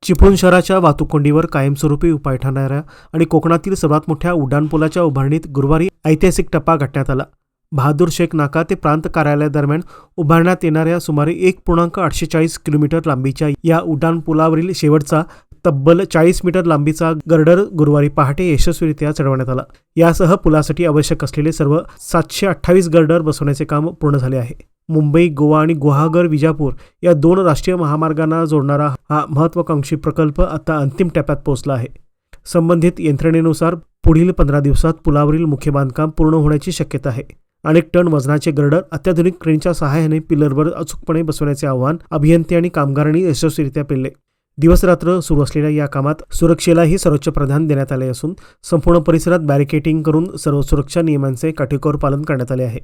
चिपळूण शहराच्या वाहतूक कोंडीवर कायमस्वरूपी उपाय ठरणाऱ्या आणि कोकणातील सर्वात मोठ्या उड्डाणपुलाच्या उभारणीत गुरुवारी ऐतिहासिक टप्पा गाठण्यात आला. बहादूर शेख नाका ते प्रांत कार्यालयादरम्यान उभारण्यात येणाऱ्या सुमारे 1.840 किलोमीटर लांबीच्या या उड्डाणपुलावरील शेवटचा तब्बल 40 मीटर लांबीचा गर्डर गुरुवारी पहाटे यशस्वीरित्या चढवण्यात आला. यासह पुलासाठी आवश्यक असलेले सर्व 728 गर्डर बसवण्याचे काम पूर्ण झाले आहे. मुंबई, गोवा आणि गुहागर विजापूर या 2 राष्ट्रीय महामार्गांना जोडणारा हा महत्त्वाकांक्षी प्रकल्प आता अंतिम टप्प्यात पोहोचला आहे. संबंधित यंत्रणेनुसार पुढील 15 दिवसात पुलावरील मुख्य बांधकाम पूर्ण होण्याची शक्यता आहे. अनेक टन वजनाचे गर्डर अत्याधुनिक क्रेनच्या सहाय्याने पिलरवर अचूकपणे बसवण्याचे आव्हान अभियंते आणि कामगारांनी यशस्वीरित्या पेलले. दिवसरात्र सुरू असलेल्या या कामात सुरक्षेलाही सर्वोच्च प्राधान्य देण्यात आले असून संपूर्ण परिसरात बॅरिकेडिंग करून सर्व सुरक्षा नियमांचे काटेकोर पालन करण्यात आले आहे.